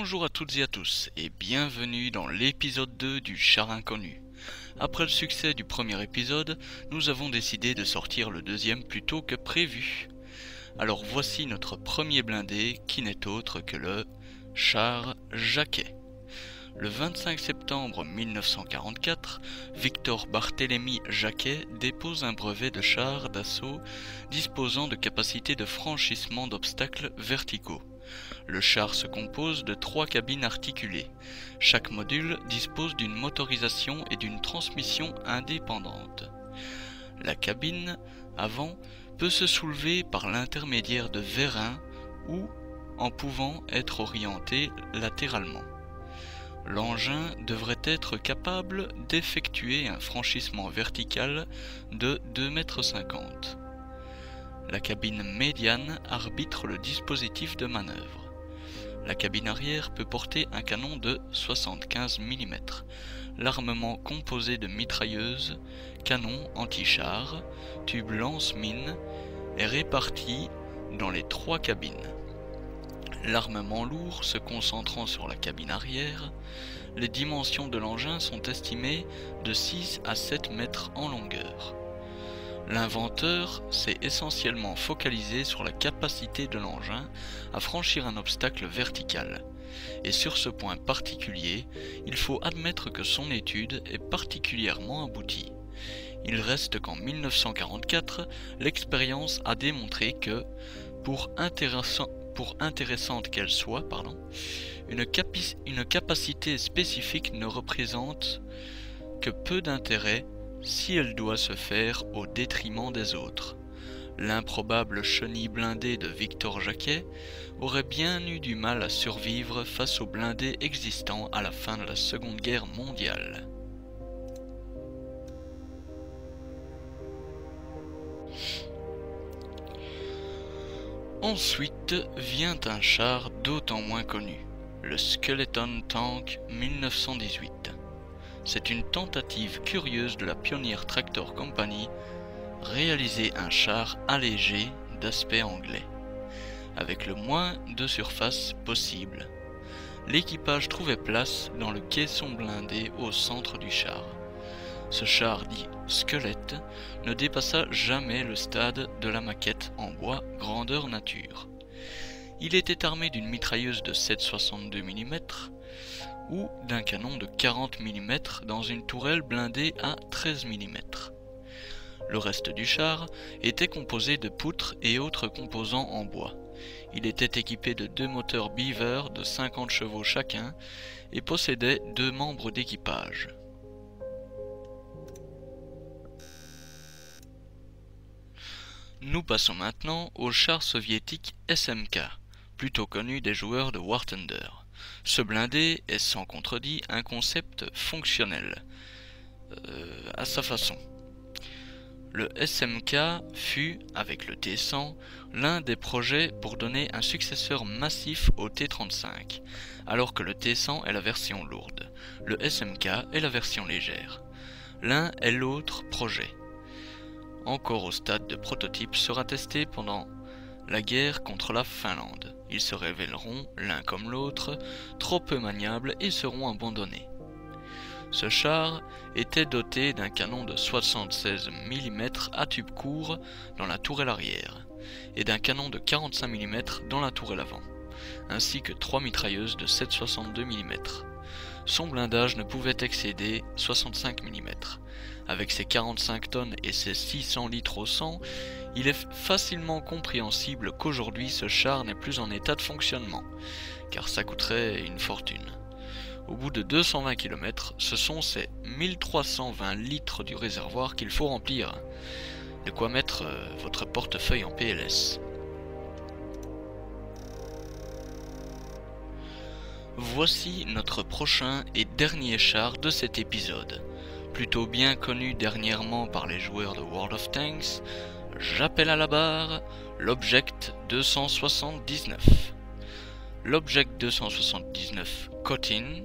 Bonjour à toutes et à tous et bienvenue dans l'épisode 2 du Char Inconnu. Après le succès du premier épisode, nous avons décidé de sortir le deuxième plus tôt que prévu. Alors voici notre premier blindé qui n'est autre que le Char Jacquet. Le 25 septembre 1944, Victor Barthélemy Jacquet dépose un brevet de char d'assaut disposant de capacités de franchissement d'obstacles verticaux. Le char se compose de 3 cabines articulées. Chaque module dispose d'une motorisation et d'une transmission indépendantes. La cabine avant peut se soulever par l'intermédiaire de vérins ou en pouvant être orientée latéralement. L'engin devrait être capable d'effectuer un franchissement vertical de 2,50 m. La cabine médiane arbitre le dispositif de manœuvre. La cabine arrière peut porter un canon de 75 mm. L'armement composé de mitrailleuses, canons anti-chars, tubes lance-mines est réparti dans les 3 cabines. L'armement lourd se concentrant sur la cabine arrière, les dimensions de l'engin sont estimées de 6 à 7 mètres en longueur. L'inventeur s'est essentiellement focalisé sur la capacité de l'engin à franchir un obstacle vertical. Et sur ce point particulier, il faut admettre que son étude est particulièrement aboutie. Il reste qu'en 1944, l'expérience a démontré que, pour intéressante qu'elle soit, une capacité spécifique ne représente que peu d'intérêt si elle doit se faire au détriment des autres. L'improbable chenille blindée de Victor Jacquet aurait bien eu du mal à survivre face aux blindés existants à la fin de la Seconde Guerre mondiale. Ensuite vient un char d'autant moins connu, le Skeleton Tank 1918. C'est une tentative curieuse de la Pioneer Tractor Company, réaliser un char allégé d'aspect anglais, avec le moins de surface possible. L'équipage trouvait place dans le caisson blindé au centre du char. Ce char dit squelette ne dépassa jamais le stade de la maquette en bois grandeur nature. Il était armé d'une mitrailleuse de 7,62 mm ou d'un canon de 40 mm dans une tourelle blindée à 13 mm. Le reste du char était composé de poutres et autres composants en bois. Il était équipé de 2 moteurs Beaver de 50 chevaux chacun et possédait 2 membres d'équipage. Nous passons maintenant au char soviétique SMK, plutôt connu des joueurs de War Thunder. Ce blindé est sans contredit un concept fonctionnel, à sa façon. Le SMK fut, avec le T-100, l'un des projets pour donner un successeur massif au T-35, alors que le T-100 est la version lourde, le SMK est la version légère. L'un est l'autre projet. Encore au stade de prototype, sera testé pendant la guerre contre la Finlande. Ils se révéleront, l'un comme l'autre, trop peu maniables et seront abandonnés. Ce char était doté d'un canon de 76 mm à tube court dans la tourelle arrière et d'un canon de 45 mm dans la tourelle avant, ainsi que 3 mitrailleuses de 7,62 mm. Son blindage ne pouvait excéder 65 mm. Avec ses 45 tonnes et ses 600 litres au 100, il est facilement compréhensible qu'aujourd'hui ce char n'est plus en état de fonctionnement, car ça coûterait une fortune. Au bout de 220 km, ce sont ces 1320 litres du réservoir qu'il faut remplir. De quoi mettre votre portefeuille en PLS. Voici notre prochain et dernier char de cet épisode. Plutôt bien connu dernièrement par les joueurs de World of Tanks, j'appelle à la barre l'Object 279. L'Object 279 Kotin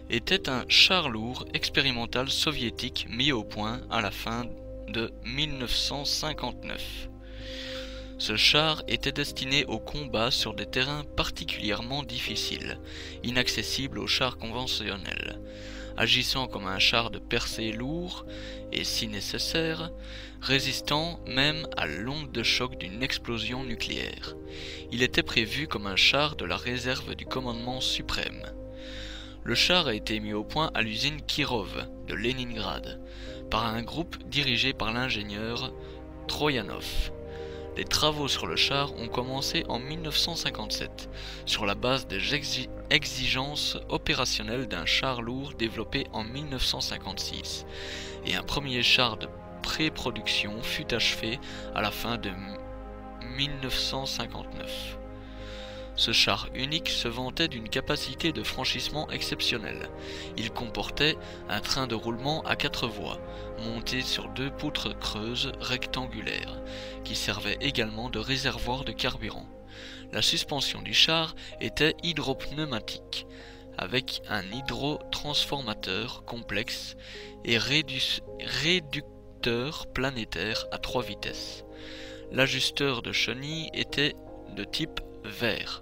était un char lourd expérimental soviétique mis au point à la fin de 1959. Ce char était destiné au combat sur des terrains particulièrement difficiles, inaccessibles aux chars conventionnels, agissant comme un char de percée lourd et, si nécessaire, résistant même à l'onde de choc d'une explosion nucléaire. Il était prévu comme un char de la réserve du commandement suprême. Le char a été mis au point à l'usine Kirov de Leningrad par un groupe dirigé par l'ingénieur Troyanov. Les travaux sur le char ont commencé en 1957, sur la base des exigences opérationnelles d'un char lourd développé en 1956, et un premier char de pré-production fut achevé à la fin de 1959. Ce char unique se vantait d'une capacité de franchissement exceptionnelle. Il comportait un train de roulement à 4 voies, monté sur 2 poutres creuses rectangulaires, qui servaient également de réservoir de carburant. La suspension du char était hydropneumatique, avec un hydrotransformateur complexe et réducteur planétaire à 3 vitesses. L'ajusteur de chenille était de type VER.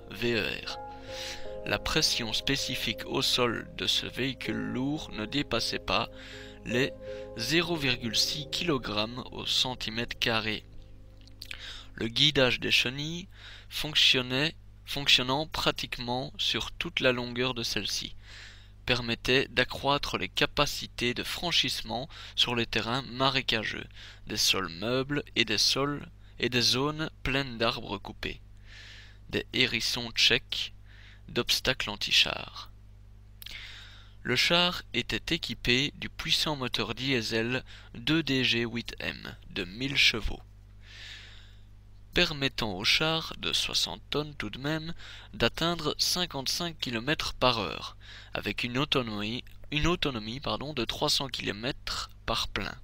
La pression spécifique au sol de ce véhicule lourd ne dépassait pas les 0,6 kg au cm². Le guidage des chenilles fonctionnant pratiquement sur toute la longueur de celle-ci, permettait d'accroître les capacités de franchissement sur les terrains marécageux, des sols meubles et des zones pleines d'arbres coupés, des hérissons tchèques, d'obstacles anti-chars. Le char était équipé du puissant moteur diesel 2DG8M de 1000 chevaux, permettant au char de 60 tonnes tout de même d'atteindre 55 km/h, avec une autonomie de 300 km par plein.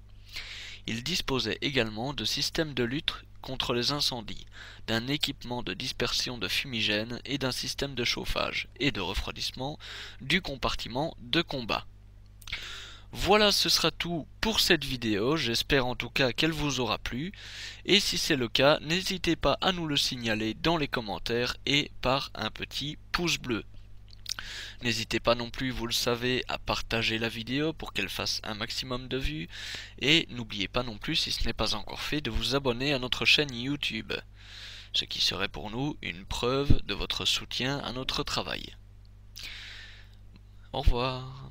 Il disposait également de systèmes de lutte contre les incendies, d'un équipement de dispersion de fumigène et d'un système de chauffage et de refroidissement du compartiment de combat. Voilà, ce sera tout pour cette vidéo, j'espère en tout cas qu'elle vous aura plu, et si c'est le cas, n'hésitez pas à nous le signaler dans les commentaires et par un petit pouce bleu. N'hésitez pas non plus, vous le savez, à partager la vidéo pour qu'elle fasse un maximum de vues, et n'oubliez pas non plus, si ce n'est pas encore fait, de vous abonner à notre chaîne YouTube, ce qui serait pour nous une preuve de votre soutien à notre travail. Au revoir.